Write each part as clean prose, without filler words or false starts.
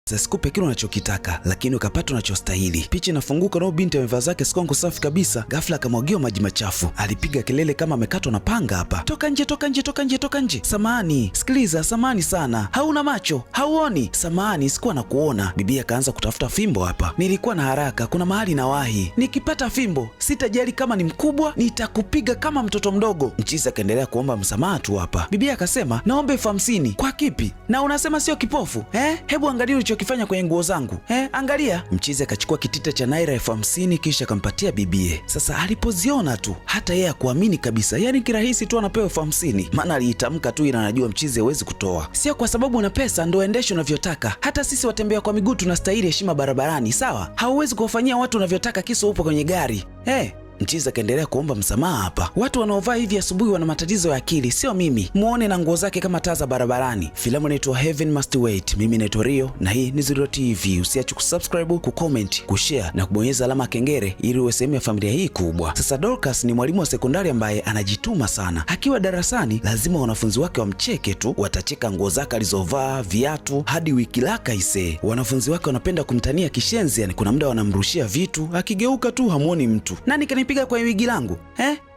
Sikupe kile unachokitaka lakini ukapata unachostahili. Picha inafunguka na binti amevaa zake skongo safi kabisa, ghafla akamwagiwa maji machafu. Alipiga kelele kama amekatwa na panga hapa. Toka nje, toka nje, toka nje, toka nje. Samahani, sikiliza, samahani sana. Hauna macho, hauoni? Samahani, sikuwa na kuona. Bibi akaanza kutafuta fimbo hapa. Nilikuwa na haraka, kuna mahali nawahi. Nikipata fimbo, sitajali kama ni mkubwa, nitakupiga kama mtoto mdogo. Mchizi akaendelea kuomba msamaha tu hapa. Bibi akasema, naomba 50,000. Kwa kipi? Na unasema sio kipofu? Hebu angalia ulichokifanya kwenye nguo zangu. Angalia. Mchizi akachukua kitita cha naira 50,000 kisha akampatia bibie. Sasa alipoziona tu, hata yeye hakuamini kabisa. Yaani kirahisi tu anapewa 50,000. Maana aliitamka tu ila anajua mchizi hawezi kutoa. Sio kwa sababu una pesa ndio endeshe unavyotaka. Hata sisi watembea kwa miguu tunastahili heshima barabarani, sawa? Hauwezi kuwafanyia watu unavyotaka kisa upo kwenye gari. Mchizi akaendelea kuomba msamaha hapa. Watu wanaovaa hivi asubuhi wana matatizo ya akili, sio mimi. Muone na nguo zake kama taa za barabarani. Filamu inaitwa Heaven Must Wait. Mimi naitwa Rio na hii ni Zero TV. Usiache kusubscribe, kucomment, kushare na kubonyeza alama kengele ili uwe sehemu ya familia hii kubwa. Sasa Dorcas ni mwalimu wa sekondari ambaye anajituma sana. Akiwa darasani lazima wanafunzi wake wamcheke tu. Watacheka nguo zake alizovaa, viatu, hadi wigi lake ise. Wanafunzi wake wanapenda kumtania kishenzi, yani kuna muda wanamrushia vitu, akigeuka tu hamuoni mtu. Nani kanipiga kwa wigi langu?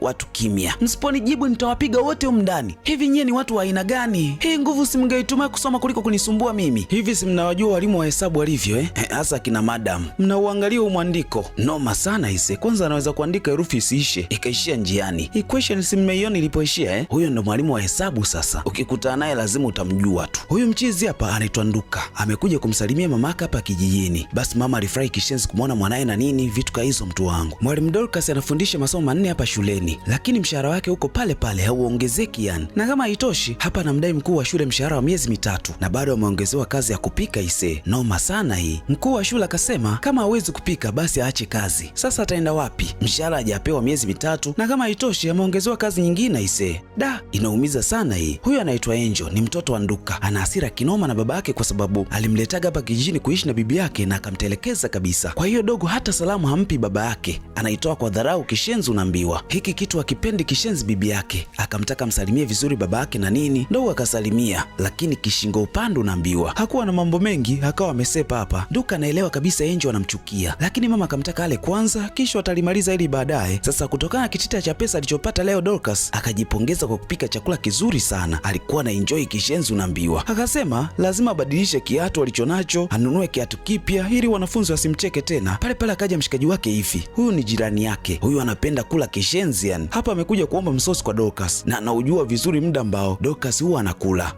Watu kimya. Msiponijibu nitawapiga wote humu ndani. Hivi nyie ni watu wa aina gani? Hii nguvu si mngeitumia kusoma kuliko kunisumbua mimi? Hivi si mnawajua walimu wa hesabu walivyo hasa kina madam. Mnauangalia umwandiko. Noma sana ise. Kwanza anaweza kuandika herufi isiishe, ikaishia njiani. Equation si mmeiona ilipoishia Huyo ndo mwalimu wa hesabu sasa. Ukikutana naye lazima utamjua tu. Huyu mchizi hapa anaitwa Nduka. Amekuja kumsalimia mamaka hapa kijijini. Basi mama alifurahi kishenzi kumwona mwanae na nini, vitu kaizo mtu wangu. Mwalimu Dorcas anafundisha masomo manne hapa shuleni, lakini mshahara wake uko pale pale, hauongezeki yani. Na kama haitoshi, hapa anamdai mkuu wa shule mshahara wa miezi 3 na bado ameongezewa kazi ya kupika ise. Noma sana hii. Mkuu wa shule akasema kama hawezi kupika basi aache kazi. Sasa ataenda wapi? Mshahara hajapewa miezi 3 na kama haitoshi ameongezewa kazi nyingine ise. Da, inaumiza sana hii. Huyu anaitwa Angel, ni mtoto wa Nduka. Ana hasira kinoma na baba yake kwa sababu alimletaga hapa kijijini kuishi na bibi yake na akamtelekeza kabisa. Kwa hiyo dogo hata salamu hampi baba yake. Anaitoa kwa dharau kishenzi unaambiwa. Hiki kitu akipendi kishenzi bibi yake. Akamtaka msalimie vizuri baba yake na nini, ndo akasalimia, lakini kishingo upande unaambiwa. Hakuwa na mambo mengi, akawa amesepa hapa. Nduka anaelewa kabisa Angel anamchukia, lakini mama akamtaka ale kwanza kisha atalimaliza ili baadaye. Sasa kutokana na kitita cha pesa alichopata leo, Dorcas akajipongeza kwa kupika chakula kizuri sana. Alikuwa na enjoy kishenzi unaambiwa. Akasema lazima abadilishe kiatu alichonacho, anunue kiatu kipya ili wanafunzi wasimcheke tena. Pale pale akaja mshikaji wake hivi. Huyu ni jirani yake. Huyu anapenda kula kishenzi yani. Hapa amekuja kuomba msosi kwa Dorcas na anaujua vizuri muda ambao Dorcas huwa anakula.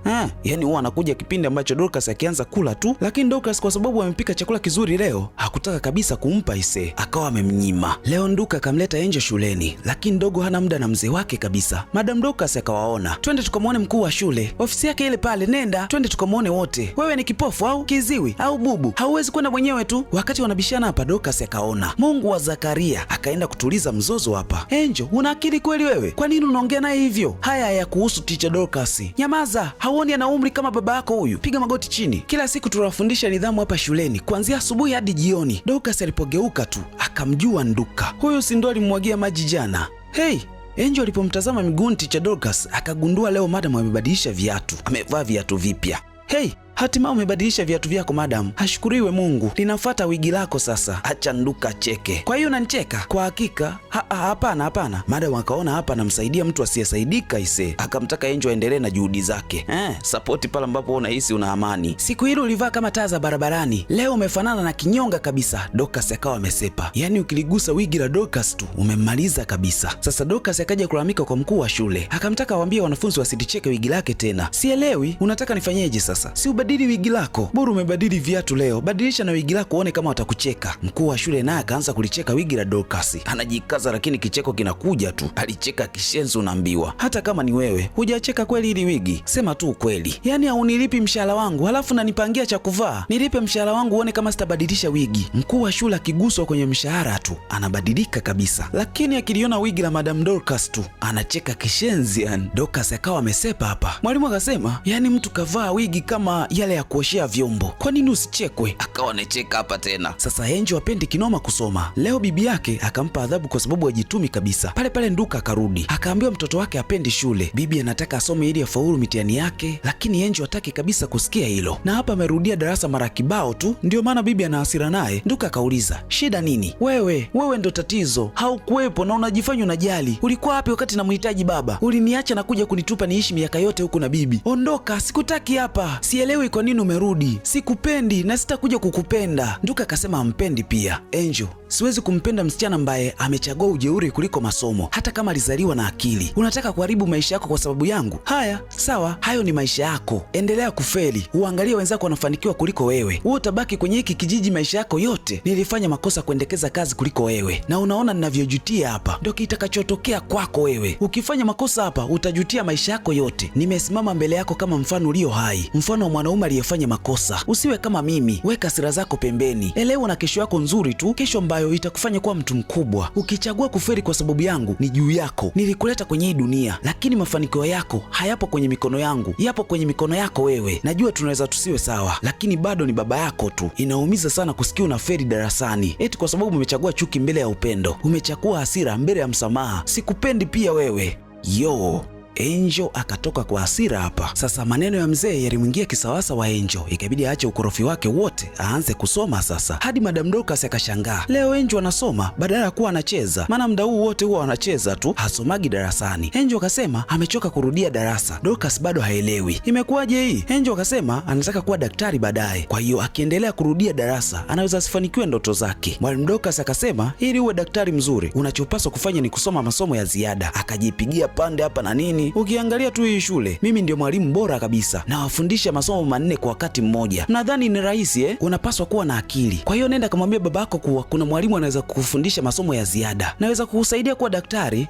Yani huwa anakuja kipindi ambacho Dorcas akianza kula tu, lakini Dorcas kwa sababu amepika chakula kizuri leo hakutaka kabisa kumpa ise, akawa amemnyima. Leo Nduka akamleta Angel shuleni, lakini dogo hana muda na mzee wake kabisa. Madam Dorcas akawaona, twende tukamwone mkuu wa shule, ofisi yake ile pale, nenda twende tukamwone wote. Wewe ni kipofu au kiziwi au bubu? Hauwezi kwenda mwenyewe tu? Wakati wanabishana hapa, Dorcas akaona Mungu wa Zakaria, akaenda kutuliza mzozo hapa. Angel, una akili kweli wewe? Kwa nini unaongea naye hivyo? Haya ya kuhusu teacher Dorcas. Nyamaza, hauoni ana umri kama baba yako huyu? Piga magoti chini. Kila siku tunawafundisha nidhamu hapa shuleni, kuanzia asubuhi hadi jioni. Dorcas alipogeuka tu akamjua Nduka. Huyu si ndo alimwagia maji jana? Angel alipomtazama miguuni teacher Dorcas akagundua leo madam amebadilisha viatu. Amevaa viatu vipya. Hatimaye umebadilisha viatu vyako madam. Hashukuriwe Mungu. Linafuata wigi lako sasa. Acha Nduka cheke. Kwa hiyo unanicheka? Kwa hakika hapana. Madam akaona hapa anamsaidia mtu asiyesaidika ise. Akamtaka Angel aendelee na juhudi zake. Support pale ambapo unahisi una amani. Siku hili ulivaa kama taa za barabarani. Leo umefanana na kinyonga kabisa. Dorcas akawa amesepa. Yaani ukiligusa wigi la Dorcas tu umemmaliza kabisa. Sasa Dorcas akaja kulalamika kwa mkuu wa shule. Akamtaka waambie wanafunzi wasiticheke wigi lake tena. Sielewi, unataka nifanyeje sasa? Si badili wigi lako. Bora umebadili viatu leo, badilisha na wigi lako uone kama watakucheka. Mkuu wa shule naye akaanza kulicheka wigi la Dorcas. Anajikaza lakini kicheko kinakuja tu. Alicheka kishenzi unaambiwa. Hata kama ni wewe, hujacheka kweli ili wigi? Sema tu ukweli. Yaani haunilipi mshahara wangu halafu nanipangia cha kuvaa? Nilipe mshahara wangu uone kama sitabadilisha wigi. Mkuu wa shule akiguswa kwenye mshahara tu anabadilika kabisa. Lakini akiliona wigi la Madam Dorcas tu anacheka kishenzi yani. Dorcas akawa amesepa hapa. Mwalimu akasema, yaani mtu kavaa wigi kama yale ya kuoshea vyombo. Kwa nini usichekwe? Akawa anacheka hapa tena. Sasa Angel hapendi kinoma kusoma. Leo bibi yake akampa adhabu kwa sababu hajitumi kabisa. Pale pale Nduka akarudi, akaambiwa mtoto wake hapendi shule. Bibi anataka asome ili afaulu mitihani yake, lakini Angel hataki kabisa kusikia hilo. Na hapa amerudia darasa mara kibao tu, ndio maana bibi ana hasira naye. Nduka akauliza, shida nini? Wewe ndo tatizo. Haukuwepo na unajifanya unajali. Ulikuwa wapi wakati namhitaji baba? Uliniacha na kuja kunitupa niishi miaka yote huku na bibi. Ondoka, sikutaki hapa. Sielewi kwa nini umerudi. Sikupendi na sitakuja kukupenda. Nduka akasema ampendi pia. Angel, siwezi kumpenda msichana ambaye amechagua ujeuri kuliko masomo, hata kama alizaliwa na akili. Unataka kuharibu maisha yako kwa sababu yangu? Haya, sawa, hayo ni maisha yako. Endelea kufeli. Uangalie wenzako wanafanikiwa kuliko wewe. Wewe utabaki kwenye hiki kijiji maisha yako yote. Nilifanya makosa kuendekeza kazi kuliko wewe, na unaona ninavyojutia hapa. Ndio kitakachotokea kwako wewe. Ukifanya makosa hapa utajutia maisha yako yote. Nimesimama mbele yako kama mfano ulio hai, mfano wa mwanaume aliyefanya makosa. Usiwe kama mimi. Weka hasira zako pembeni. Elewa na kesho yako nzuri tu, kesho ambayo itakufanya kuwa mtu mkubwa. Ukichagua kufeli kwa sababu yangu ni juu yako. Nilikuleta kwenye hii dunia, lakini mafanikio yako hayapo kwenye mikono yangu, yapo kwenye mikono yako wewe. Najua tunaweza tusiwe sawa, lakini bado ni baba yako tu. Inaumiza sana kusikia unafeli darasani eti kwa sababu umechagua chuki mbele ya upendo. Umechagua hasira mbele ya msamaha. Sikupendi pia wewe. Angel akatoka kwa hasira hapa. Sasa maneno ya mzee yalimwingia kisawasa wa Angel, ikabidi aache ukorofi wake wote aanze kusoma sasa. Hadi Madam Dorcas akashangaa, leo Angel anasoma badala ya kuwa anacheza, maana muda huu wote huwa anacheza tu, hasomagi darasani. Angel akasema amechoka kurudia darasa. Dorcas bado haelewi imekuwaje hii. Angel akasema anataka kuwa daktari baadaye, kwa hiyo akiendelea kurudia darasa anaweza asifanikiwe ndoto zake. Mwalimu Dorcas akasema ili uwe daktari mzuri unachopaswa kufanya ni kusoma masomo ya ziada. Akajipigia pande hapa na nini. Ukiangalia tu hii shule, mimi ndio mwalimu bora kabisa, na wafundisha masomo manne kwa wakati mmoja. Nadhani ni rahisi Unapaswa kuwa na akili. Kwa hiyo nenda kamwambia babako kuwa kuna mwalimu anaweza kukufundisha masomo ya ziada. Naweza kukusaidia kuwa daktari.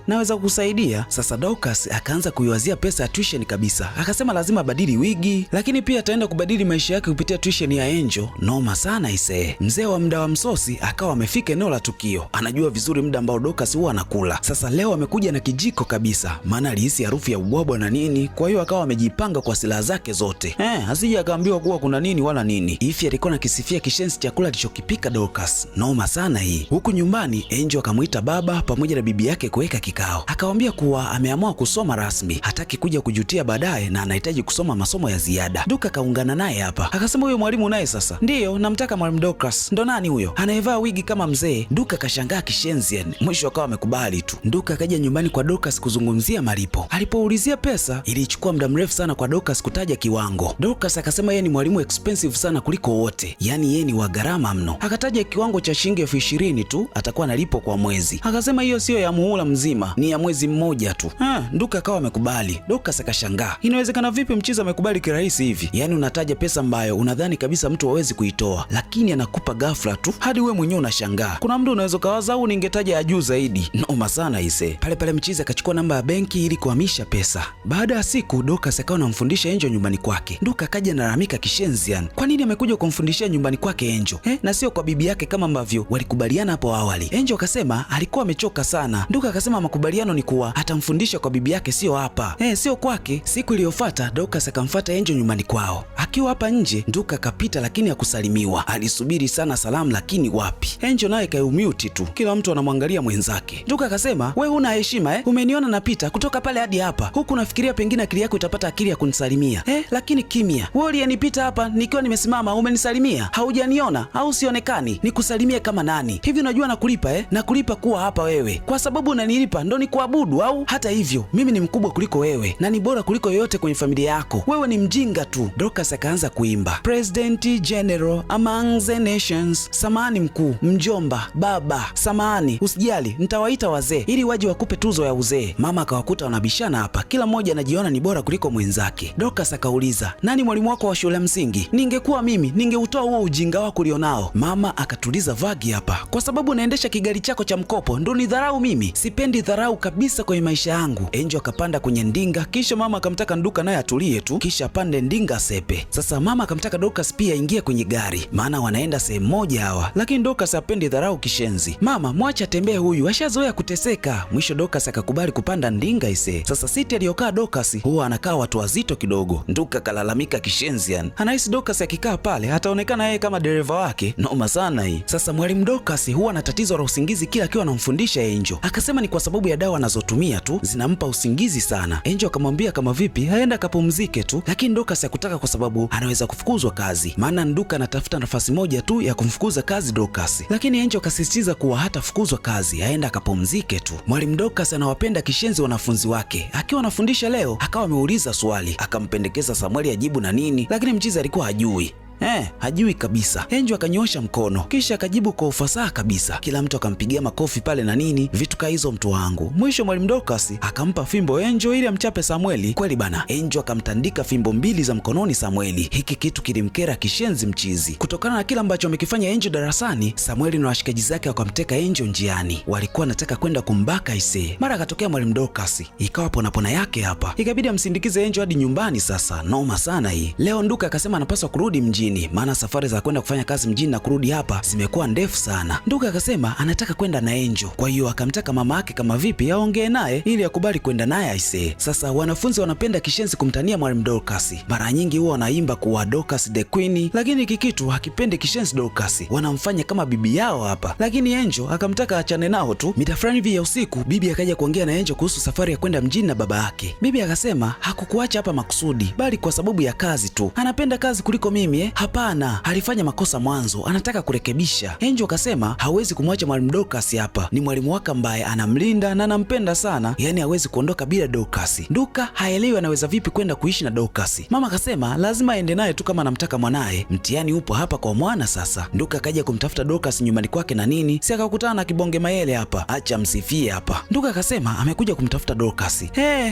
Naweza kukusaidia. Sasa Dorcas akaanza kuiwazia pesa ya tuition kabisa. Akasema lazima badili wigi, lakini pia ataenda kubadili maisha yake kupitia tuition ya Angel. Noma sana ise. Mzee wa mda wa msosi akawa amefika eneo la tukio. Anajua vizuri muda ambao Dorcas huwa anakula. Sasa leo amekuja na kijiko kabisa, maana alihisi harufu ya ubwabwa na nini, kwa hiyo akawa amejipanga kwa silaha zake zote. Asije akaambiwa kuwa kuna nini wala nini. Ifi alikuwa nakisifia kishenzi chakula alichokipika Dorcas. Noma sana hii. Huku nyumbani Angel akamuita baba pamoja na bibi yake kuweka kikao. Akamwambia kuwa ameamua kusoma rasmi, hataki kuja kujutia baadaye na anahitaji kusoma masomo ya ziada. Duka kaungana naye hapa. Akasema huyo mwalimu naye sasa. Ndiyo, namtaka mwalimu Dorcas. Ndo nani huyo? Anayevaa wigi kama mzee. Duka kashangaa kishenzi yani. Mwisho akawa amekubali tu. Duka akaja nyumbani kwa Dorcas kuzungumzia malipo. Alipoulizia pesa, ilichukua muda mrefu sana kwa Dorcas kutaja kiwango. Dorcas akasema yeye ni mwalimu expensive sana kuliko wote, yani yeye ni wa gharama mno. Akataja kiwango cha shilingi 20,000 tu atakuwa analipo kwa mwezi. Akasema hiyo sio ya muhula mzima, ni ya mwezi mmoja tu. Nduka akawa amekubali. Dorcas akashangaa, inawezekana vipi mchiza amekubali kirahisi hivi? Yani unataja pesa ambayo unadhani kabisa mtu hawezi kuitoa, lakini anakupa ghafla tu hadi wewe mwenyewe unashangaa. Kuna mtu unaweza kawaza au ningetaja ya juu zaidi. Noma sana ise. Pale pale mchiza akachukua namba ya benki ili kuhamisha pesa. Baada ya siku Dorcas akawa anamfundisha Angel nyumbani kwake. Nduka akaja analalamika kishenzi yani. Kwa nini amekuja kumfundishia nyumbani kwake Angel? Na sio kwa bibi yake kama ambavyo walikubaliana hapo awali. Angel akasema alikuwa amechoka sana. Nduka akasema makubaliano ni kuwa atamfundisha kwa bibi yake, sio hapa. Sio kwake. Siku iliyofuata Dorcas akamfuata Angel nyumbani kwao. Akiwa hapa nje Nduka akapita lakini hakusalimiwa. Alisubiri sana salamu lakini wapi. Angel naye kaumute tu. Kila mtu anamwangalia mwenzake. Nduka akasema, "Wewe huna heshima Umeniona napita kutoka pale hadi hapa. Huku nafikiria pengine akili yako itapata akili ya kunisalimia. Lakini kimya. Wewe uliyenipita hapa nikiwa nimesimama umenisalimia. Haujaniona au sionekani? Nikusalimie kama nani? Hivi unajua nakulipa Nakulipa kuwa hapa wewe. Kwa sababu unanilipa ndo nikuabudu au? Hata hivyo, mimi ni mkubwa kuliko wewe na ni bora kuliko yoyote kwenye familia yako. Wewe ni mjinga tu." Dorcas akaanza kuimba. President General among the nations. Samahani mkuu, mjomba, baba, samahani, usijali, nitawaita wazee ili waje wakupe tuzo ya uzee. Mama akawakuta wanabishana hapa. Kila mmoja anajiona ni bora kuliko mwenzake. Dorcas akauliza, "Nani mwalimu wako wa shule msingi?" "Ningekuwa mimi, ningeutoa huo ujinga wako ulionao." Mama akatuliza vagi hapa. "Kwa sababu unaendesha kigari chako cha mkopo ndo ni dharau mimi? Sipendi dharau kabisa kwenye maisha yangu." Angel akapanda kwenye ndinga, kisha mama akamtaka Nduka naye atulie tu, kisha pande ndinga sepe. Sasa mama akamtaka Dorcas pia ingie kwenye gari, maana wanaenda sehemu moja hawa. Lakini Dorcas hapendi dharau kishenzi. "Mama, mwacha tembee huyu, ashazoea kuteseka." Mwisho Dorcas akakubali kupanda ndinga ise. Sasa siti aliyokaa Dorcas huwa anakaa watu wazito kidogo. Nduka kalalamika kishenzi yani. Anahisi Dorcas akikaa pale ataonekana yeye kama dereva wake. Noma sana hii. Sasa mwalimu Dorcas huwa na tatizo la usingizi kila akiwa anamfundisha Angel. Akasema ni kwa sababu ya dawa anazotumia tu zinampa usingizi sana. Angel akamwambia kama vipi aenda kapumzike tu, lakini Dorcas hakutaka kwa sababu anaweza kufukuzwa kazi. Maana Nduka anatafuta nafasi moja tu ya kumfukuza kazi Dorcas. Lakini Angel akasisitiza kuwa hatafukuzwa kazi, aenda akapumzike tu. Mwalimu Dorcas anawapenda kishenzi wanafunzi wake. Akiwa anafundisha leo akawa ameuliza swali, akampendekeza Samuel ajibu na nini, lakini mchizi alikuwa hajui. Hajui kabisa. Angel akanyosha mkono kisha akajibu kwa ufasaha kabisa. Kila mtu akampigia makofi pale na nini, vitu ka hizo mtu wangu. Mwisho mwalimu Dorcas akampa fimbo Angel ili amchape Samueli. Kweli bana, Angel akamtandika fimbo 2 za mkononi Samueli. Hiki kitu kilimkera kishenzi mchizi. Kutokana na kila ambacho amekifanya Angel darasani, Samueli na washikaji zake wakamteka Angel njiani. Walikuwa wanataka kwenda kumbaka ise. Mara akatokea mwalimu Dorcas, ikawa ponapona yake hapa. Ikabidi amsindikize Angel hadi nyumbani. Sasa noma sana hii. Leo Nduka akasema anapaswa kurudi mjini, maana safari za kwenda kufanya kazi mjini na kurudi hapa zimekuwa ndefu sana. Nduka akasema anataka kwenda na Angel, kwa hiyo akamtaka mama yake kama vipi aongee naye ili akubali kwenda naye aisee. Sasa wanafunzi wanapenda kishenzi kumtania mwalimu Dorcas. Mara nyingi huwa wanaimba kuwa Dorcas the Queen, lakini hiki kitu hakipendi kishenzi Dorcas. Wanamfanya kama bibi yao hapa, lakini Angel akamtaka achane nao tu. Mida fulani hivi ya usiku, bibi akaja kuongea na Angel kuhusu safari ya kwenda mjini na baba yake. Bibi akasema hakukuacha hapa makusudi, bali kwa sababu ya kazi tu. Anapenda kazi kuliko mimi Hapana, alifanya makosa mwanzo, anataka kurekebisha. Angel akasema hawezi kumwacha mwalimu Dorcas hapa, ni mwalimu wake ambaye anamlinda na anampenda sana, yani hawezi kuondoka bila Dorcas. Nduka haelewi anaweza vipi kwenda kuishi na Dorcas. Mama akasema lazima aende naye tu kama anamtaka mwanae, mtihani upo hapa kwa mwana sasa. Nduka akaja kumtafuta Dorcas nyumbani kwake na nini, si akakutana na kibonge mayele hapa, acha msifie hapa. Nduka akasema amekuja kumtafuta Dorcas.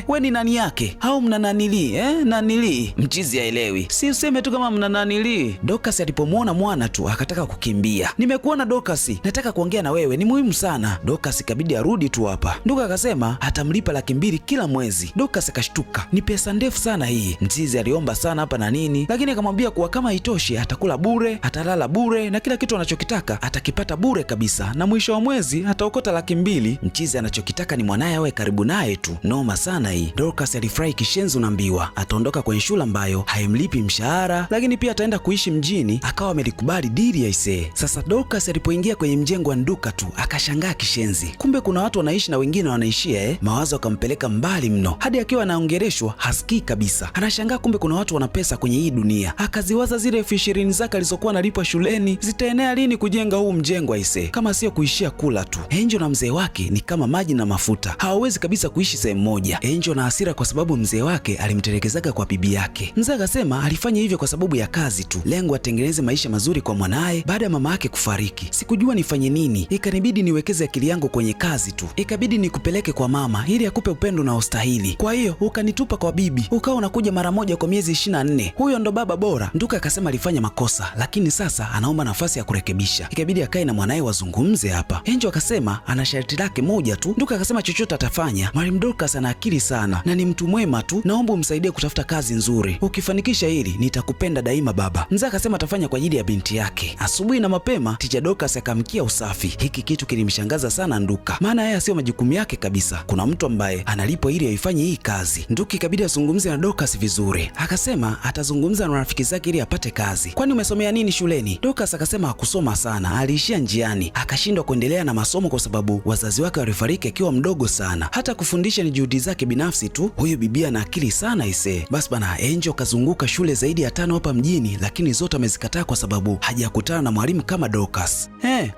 We ni nani yake au mna nanili? Nanili mchizi haelewi, si useme tu kama mna nanili. Dorcas alipomwona mwana tu akataka kukimbia. Nimekuona Dorcas, nataka kuongea na wewe, ni muhimu sana. Dorcas ikabidi arudi tu hapa. Nduka akasema atamlipa 200,000 kila mwezi. Dorcas akashtuka, ni pesa ndefu sana hii. Mchizi aliomba sana hapa na nini, lakini akamwambia kuwa kama haitoshi atakula bure, atalala bure na kila kitu anachokitaka atakipata bure kabisa, na mwisho wa mwezi ataokota 200,000. Mchizi anachokitaka ni mwanaye awe karibu naye tu. Noma sana hii. Dorcas alifurahi kishenzi, unaambiwa ataondoka kwenye shule ambayo haimlipi mshahara, lakini pia ataenda kuishi mjini. Akawa amelikubali dili aisee. Sasa Dorcas alipoingia kwenye mjengo wa Nduka tu akashangaa kishenzi, kumbe kuna watu wanaishi na wengine wanaishia Mawazo akampeleka mbali mno, hadi akiwa anaongeleshwa hasikii kabisa. Anashangaa kumbe kuna watu wana pesa kwenye hii dunia. Akaziwaza zile 20,000 zake alizokuwa analipwa shuleni zitaenea lini kujenga huu mjengo aisee, kama sio kuishia kula tu. Angel na mzee wake ni kama maji na mafuta, hawawezi kabisa kuishi sehemu moja. Angel na hasira kwa sababu mzee wake alimtelekezaga kwa bibi yake. Mzee akasema alifanya hivyo kwa sababu ya kazi tu, lengo atengeneze maisha mazuri kwa mwanae baada ya mama yake kufariki. Sikujua nifanye nini, ikanibidi niwekeze akili yangu kwenye kazi tu. Ikabidi nikupeleke kwa mama ili akupe upendo na ustahili. Kwa hiyo ukanitupa kwa bibi, ukawa unakuja mara moja kwa miezi 24. Huyo ndo baba bora. Nduka akasema alifanya makosa, lakini sasa anaomba nafasi ya kurekebisha. Ikabidi akae na mwanae wazungumze hapa. Angel akasema ana sharti lake moja tu. Nduka akasema chochote atafanya. Mwalimu Dorcas ana akili sana na ni mtu mwema tu, naomba umsaidie kutafuta kazi nzuri. Ukifanikisha hili nitakupenda daima baba. Mzee akasema atafanya kwa ajili ya binti yake. Asubuhi na mapema Teacher Dorcas akamkia usafi. Hiki kitu kilimshangaza sana Nduka, maana haya sio majukumu yake kabisa. Kuna mtu ambaye analipwa ili aifanye hii kazi. Nduka ikabidi azungumze na Dorcas vizuri. Akasema atazungumza na rafiki zake ili apate kazi. Kwani umesomea nini shuleni? Dorcas akasema hakusoma sana, aliishia njiani, akashindwa kuendelea na masomo kwa sababu wazazi wake walifariki akiwa mdogo sana. Hata kufundisha ni juhudi zake binafsi tu. Huyu bibia ana akili sana ise. Basi bana, Angel kazunguka shule zaidi ya 5 hapa mjini, lakini zote amezikataa kwa sababu hajakutana na mwalimu kama Dorcas.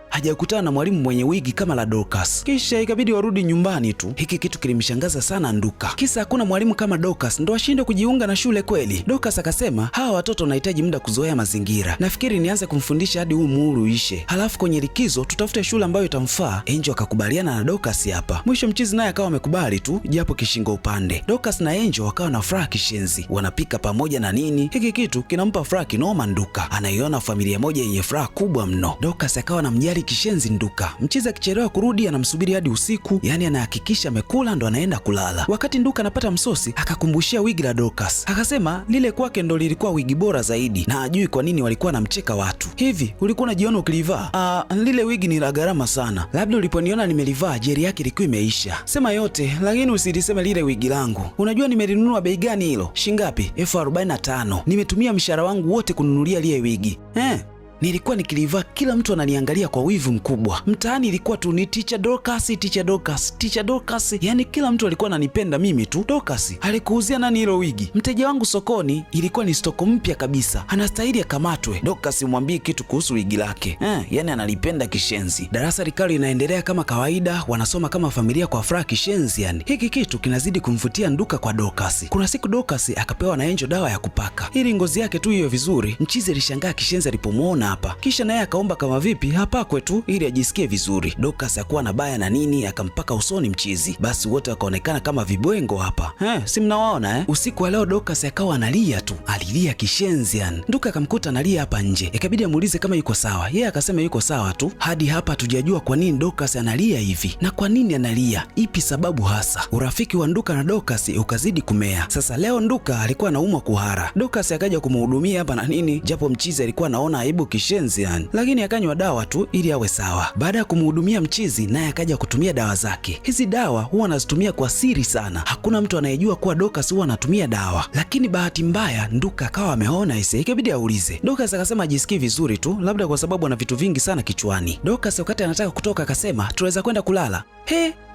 Hajakutana na mwalimu mwenye wigi kama la Dorcas. Kisha ikabidi warudi nyumbani tu. Hiki kitu kilimshangaza sana Nduka. Kisa hakuna mwalimu kama Dorcas ndo ashinde kujiunga na shule kweli? Dorcas akasema hawa watoto wanahitaji muda kuzoea mazingira. Nafikiri nianze kumfundisha hadi huu muhuri uishe. Halafu kwenye likizo tutafute shule ambayo itamfaa. Angel akakubaliana na Dorcas hapa. Mwisho mchizi naye akawa amekubali tu japo kishingo upande. Dorcas na Angel wakawa na furaha kishenzi. Wanapika pamoja na nini. Hiki kitu kinampa furaha kinoma. kinoma Nduka. Anaiona familia moja yenye furaha kubwa mno. Dorcas akawa anamjali kishenzi Nduka. Mchizi akichelewa kurudi anamsubiri hadi usiku, yani anahakikisha amekula ndo anaenda kulala. Wakati Nduka anapata msosi, akakumbushia wigi la Dorcas. Akasema lile kwake ndo lilikuwa wigi bora zaidi na ajui kwa nini walikuwa wanamcheka watu. Hivi ulikuwa unajiona ukilivaa? Lile wigi ni la gharama sana. Labda uliponiona nimelivaa jeri yake ilikuwa imeisha. Sema yote, lakini usiliseme lile wigi langu. Unajua nimelinunua bei gani hilo? Shingapi? 45,000. Nimetumia mshahara wangu wote kununulia lile wigi. Nilikuwa nikilivaa kila mtu ananiangalia kwa wivu mkubwa. Mtaani ilikuwa tu ni Teacher Dorcas, Teacher Dorcas, Teacher Dorcas. Yani kila mtu alikuwa ananipenda mimi tu. Dorcas, alikuuzia nani hilo wigi? Mteja wangu sokoni ilikuwa ni stoko mpya kabisa. Anastahili akamatwe. Dorcas umwambie kitu kuhusu wigi lake. Yani analipenda kishenzi. Darasa likalo linaendelea kama kawaida, wanasoma kama familia kwa furaha kishenzi yani. Hiki kitu kinazidi kumvutia Nduka kwa Dorcas. Kuna siku Dorcas akapewa na Angel dawa ya kupaka ili ngozi yake tu iwe vizuri. Mchizi alishangaa kishenzi alipomuona hapa. Kisha naye akaomba kama vipi hapakwe tu ili ajisikie vizuri. Dorcas hakuwa na baya na nini, akampaka usoni mchizi. Basi wote wakaonekana kama vibwengo hapa. Si mnawaona Usiku wa leo Dorcas akawa analia tu. Alilia kishenzi yani. Nduka akamkuta analia hapa nje. Ikabidi amuulize kama yuko sawa. Yeye akasema yuko sawa tu. Hadi hapa hatujajua kwa nini Dorcas analia hivi. Na kwa nini analia? Ipi sababu hasa? Urafiki wa Nduka na Dorcas ukazidi kumea. Sasa leo Nduka alikuwa anaumwa kuhara. Dorcas akaja kumhudumia hapa na nini, japo mchizi alikuwa anaona aibu kishenzi yani. Lakini akanywa dawa tu ili awe sawa. Baada ya kumhudumia mchizi, naye akaja kutumia dawa zake. Hizi dawa huwa anazitumia kwa siri sana. Hakuna mtu anayejua kuwa Dorcas huwa anatumia dawa. Lakini bahati mbaya Nduka akawa ameona ikabidi aulize. Dorcas akasema ajisikii vizuri tu, labda kwa sababu ana vitu vingi sana kichwani. Dorcas wakati anataka kutoka akasema tunaweza kwenda kulala.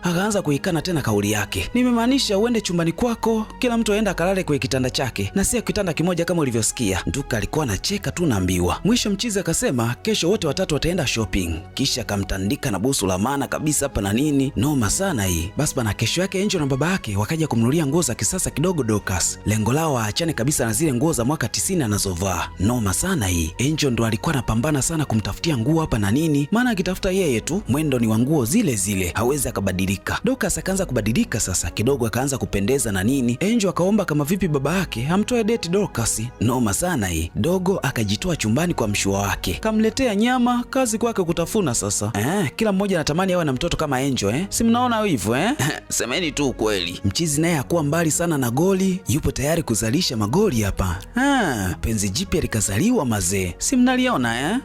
Akaanza kuikana tena kauli yake. Nimemaanisha uende chumbani kwako, kila mtu aenda akalale kwenye kitanda chake na sio kitanda kimoja kama ulivyosikia. Nduka alikuwa anacheka tu naambiwa. Mwisho mchizi akasema kesho wote watatu wataenda shopping. Kisha akamtandika na busu la maana kabisa hapa na nini. Noma sana hii. Basi bana, kesho yake Angel na baba yake wakaja kumnunulia nguo za kisasa kidogo Dorcas. Lengo lao waachane kabisa na zile nguo za mwaka 90 anazovaa. Noma sana hii. Angel ndo alikuwa anapambana sana kumtafutia nguo hapa na nini, maana akitafuta yeye tu mwendo ni wa nguo zile zile, hawezi akabadilika. Dorcas akaanza kubadilika sasa kidogo, akaanza kupendeza na nini. Angel akaomba kama vipi baba yake amtoe date Dorcas. Noma sana hii. Dogo akajitoa chumbani kwa mshua wake, kamletea nyama, kazi kwake kutafuna sasa. Kila mmoja anatamani awe na mtoto kama Angel si mnaona hivyo Semeni tu ukweli. Mchizi naye hakuwa mbali sana na goli, yupo tayari kuzalisha magoli hapa. Penzi jipya likazaliwa mazee, si mnaliona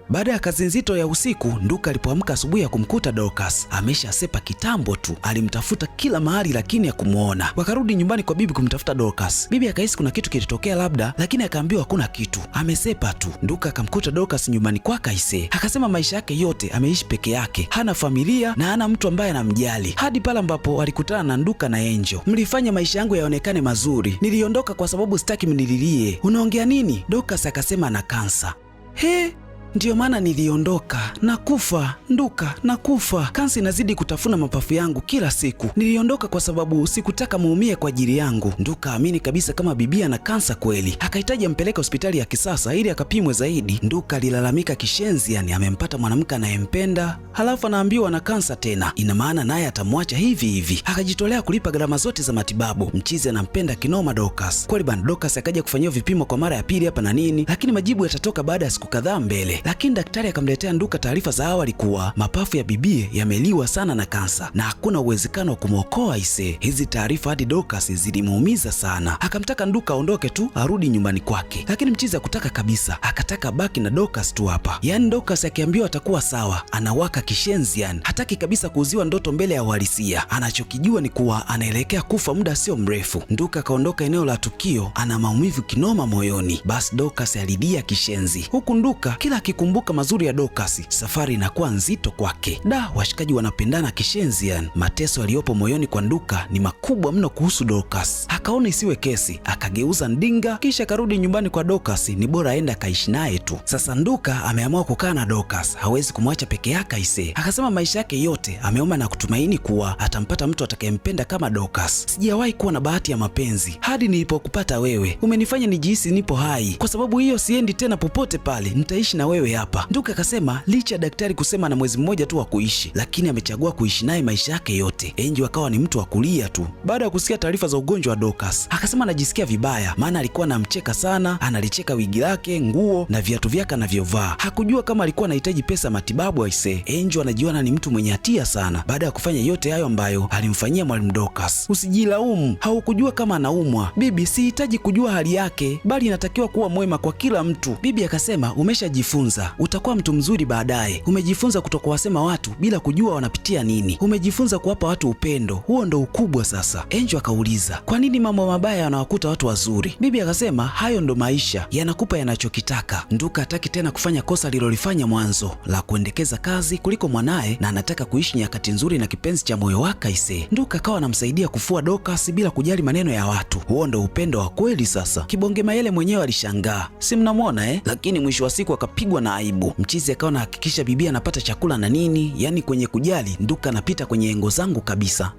Baada ya kazi nzito ya usiku, Nduka alipoamka asubuhi ya kumkuta Dorcas ameshasepa kitambo tu. Alimtafuta kila mahali lakini hakumuona. Wakarudi nyumbani kwa bibi kumtafuta Dorcas. Bibi akahisi kuna kitu kilitokea labda, lakini akaambiwa hakuna kitu, amesepa tu. Nduka akamkuta Dorcas nyumbani kwake akasema maisha yake yote ameishi peke yake, hana familia na hana mtu ambaye anamjali, hadi pale ambapo alikutana na Nduka na Angel. Mlifanya maisha yangu yaonekane mazuri, niliondoka kwa sababu sitaki mnililie. Unaongea nini? Dorcas akasema ana kansa. Ndiyo maana niliondoka, nakufa Nduka, nakufa. Kansa inazidi kutafuna mapafu yangu kila siku. Niliondoka kwa sababu sikutaka muumie kwa ajili yangu. Nduka amini kabisa kama bibi ana kansa kweli. Akahitaji ampeleke hospitali ya kisasa ili akapimwe zaidi. Nduka alilalamika kishenzi yani, amempata mwanamke anayempenda halafu anaambiwa na kansa tena. Ina maana naye atamwacha hivi hivi. Akajitolea kulipa gharama zote za matibabu. Mchizi anampenda kinoma Dorcas. Kweli bana, Dorcas akaja kufanyiwa vipimo kwa mara ya pili hapa na nini, lakini majibu yatatoka baada ya siku kadhaa mbele. Lakini daktari akamletea Nduka taarifa za awali kuwa mapafu ya bibie yameliwa sana na kansa na hakuna uwezekano wa kumwokoa Hizi taarifa hadi Dorcas zilimuumiza sana. Akamtaka Nduka aondoke tu arudi nyumbani kwake, lakini mchizi hakutaka kabisa, akataka baki na Dorcas tu hapa. Yaani Dorcas akiambiwa atakuwa sawa, anawaka kishenzi yani. Hataki kabisa kuuziwa ndoto mbele ya uhalisia. Anachokijua ni kuwa anaelekea kufa muda sio mrefu. Nduka akaondoka eneo la tukio, ana maumivu kinoma moyoni. Basi Dorcas alidia kishenzi, huku Nduka kila akikumbuka mazuri ya Dorcas, safari inakuwa nzito kwake. Washikaji wanapendana kishenzi yani. Mateso aliyopo moyoni kwa Nduka ni makubwa mno kuhusu Dorcas. Akaona isiwe kesi, akageuza ndinga, kisha karudi nyumbani kwa Dorcas, ni bora aende akaishi naye tu. Sasa Nduka ameamua kukaa na Dorcas, hawezi kumwacha peke yake Akasema maisha yake yote ameomba na kutumaini kuwa atampata mtu atakayempenda kama Dorcas. Sijawahi kuwa na bahati ya mapenzi hadi nilipokupata wewe. Umenifanya nijihisi nipo hai. Kwa sababu hiyo siendi tena popote pale, nitaishi na wewe mwenyewe hapa. Nduka akasema licha daktari kusema na mwezi mmoja tu wa kuishi, lakini amechagua kuishi naye maisha yake yote. Angel akawa ni mtu wa kulia tu. Baada ya kusikia taarifa za ugonjwa wa Dorcas, akasema anajisikia vibaya, maana alikuwa anamcheka sana, analicheka wigi lake, nguo na viatu vyake anavyovaa. Hakujua kama alikuwa anahitaji pesa matibabu aise. Angel anajiona ni mtu mwenye hatia sana baada ya kufanya yote hayo ambayo alimfanyia mwalimu Dorcas. Usijilaumu, haukujua kama anaumwa. Bibi, sihitaji kujua hali yake, bali inatakiwa kuwa mwema kwa kila mtu. Bibi akasema umeshajifunza, utakuwa mtu mzuri baadaye. Umejifunza kutokuwasema watu bila kujua wanapitia nini. Umejifunza kuwapa watu upendo, huo ndo ukubwa sasa. Angel akauliza, kwa nini mambo mabaya yanawakuta watu wazuri? Bibi akasema hayo ndo maisha, yanakupa yanachokitaka. Nduka hataki tena kufanya kosa alilolifanya mwanzo la kuendekeza kazi kuliko mwanaye, na anataka kuishi nyakati nzuri na kipenzi cha moyo wake aise. Nduka akawa anamsaidia kufua Dorcas bila kujali maneno ya watu. Huo ndo upendo wa kweli sasa. Kibonge Mayele mwenyewe alishangaa, si mnamwona lakini mwisho wa siku akapigwa na aibu. Mchizi akawa anahakikisha bibi anapata chakula na nini, yani kwenye kujali Nduka anapita kwenye engo zangu kabisa.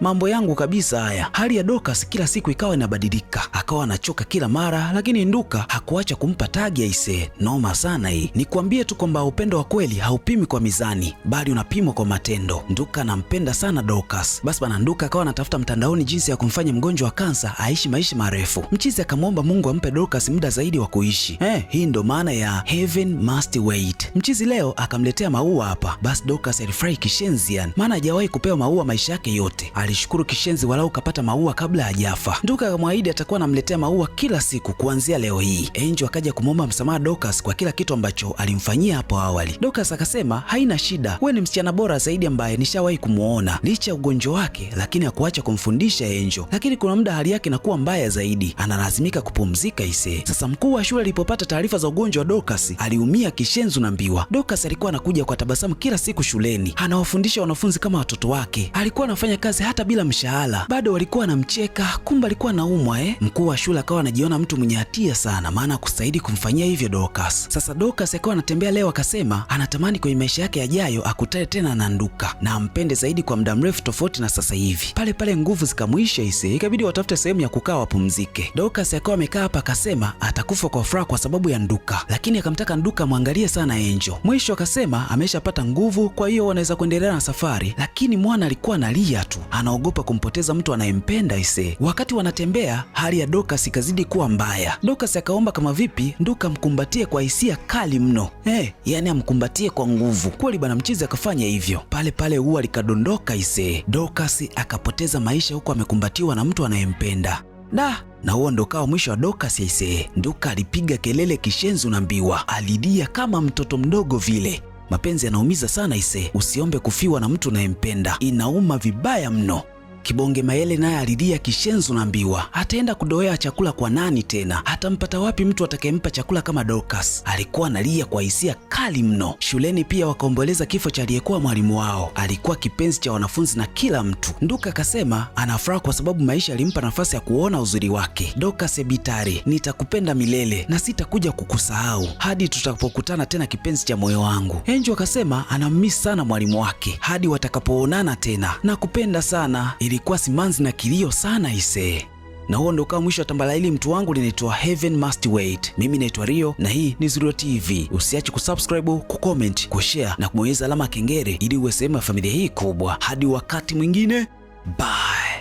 Mambo yangu kabisa haya. Hali ya Dorcas kila siku ikawa inabadilika, akawa anachoka kila mara, lakini Nduka hakuacha kumpa tagi aise. Noma sana hii. Nikwambie tu kwamba upendo wa kweli haupimi kwa mizani, bali unapimwa kwa matendo. Nduka anampenda sana Dorcas. Basi bana, Nduka akawa anatafuta mtandaoni jinsi ya kumfanya mgonjwa wa kansa aishi maisha marefu. Mchizi akamwomba Mungu ampe Dorcas muda zaidi wa kuishi. Hii ndo maana ya heaven must wait. Mchizi leo akamletea maua hapa. Basi Dorcas alifurahi kishenzi, maana hajawahi kupewa maua maisha yake yote. Alishukuru kishenzi walau kapata maua kabla hajafa. Nduka akamwahidi atakuwa anamletea maua kila siku kuanzia leo hii. Angel akaja kumwomba msamaha Dorcas kwa kila kitu ambacho alimfanyia hapo awali. Dorcas akasema haina shida, wewe ni msichana bora zaidi ambaye nishawahi kumuona. Licha ya ugonjwa wake, lakini hakuacha kumfundisha Angel. Lakini kuna muda hali yake inakuwa mbaya zaidi, analazimika kupumzika ise. Sasa mkuu wa shule alipopata taarifa za ugonjwa wa Dorcas, aliumia kishenzi unaambiwa. Dorcas alikuwa anakuja kwa tabasamu kila siku shuleni, anawafundisha wanafunzi kama watoto wake. Alikuwa anafanya kazi hata bila mshahara, bado walikuwa anamcheka, kumbe alikuwa anaumwa Mkuu wa shule akawa anajiona mtu mwenye hatia sana, maana kustahili kumfanyia hivyo Dorcas. Sasa Dorcas akawa anatembea leo, akasema anatamani kwenye maisha yake yajayo akutane tena na Nduka na ampende zaidi kwa muda mrefu tofauti na sasa hivi. Pale nguvu zikamwisha ise, ikabidi watafute sehemu ya kukaa wapumzike. Dorcas akawa amekaa hapa, akasema atakufa kwa furaha kwa sababu ya Nduka, lakini akamtaka Nduka mwangalie sana Angel. Mwisho akasema ameshapata nguvu, kwa hiyo wanaweza kuendelea na safari, lakini mwana alikuwa analia tu, anaogopa kumpoteza mtu anayempenda ise. Wakati wanatembea, hali ya Dorcas ikazidi kuwa mbaya. Dorcas akaomba kama vipi Nduka mkumbatie kwa hisia kali mno, yani amkumbatie kwa nguvu. Kweli bana, mchizi akafanya hivyo. Pale ua likadondoka ise. Dorcas akapoteza maisha huko amekumbatiwa na mtu anayempenda. Na huo ndo kawa mwisho wa Dorcas ise. Nduka alipiga kelele kishenzi unaambiwa, alilia kama mtoto mdogo vile. Mapenzi yanaumiza sana ise, usiombe kufiwa na mtu unayempenda, inauma vibaya mno. Kibonge Mayele naye alilia kishenzi unaambiwa, ataenda kudoea chakula kwa nani tena? Atampata wapi mtu atakayempa chakula kama Dorcas? Alikuwa analia kwa hisia kali mno. Shuleni pia wakaomboleza kifo cha aliyekuwa mwalimu wao, alikuwa kipenzi cha wanafunzi na kila mtu. Nduka akasema anafuraha kwa sababu maisha alimpa nafasi ya kuona uzuri wake. Dorcas Bitare, nitakupenda milele na sitakuja kukusahau hadi tutakapokutana tena, kipenzi cha moyo wangu. Angel akasema anammiss sana mwalimu wake hadi watakapoonana tena, nakupenda sana. Ilikuwa simanzi na kilio sana ise. Na huo ndo kama mwisho wa tambala hili mtu wangu, linaitwa Heaven Must Wait. Mimi naitwa Rio na hii ni Zurio TV. Usiache kusubscribe, kucomment, kushare na kubonyeza alama kengele ili uwe sehemu ya familia hii kubwa. Hadi wakati mwingine, bye.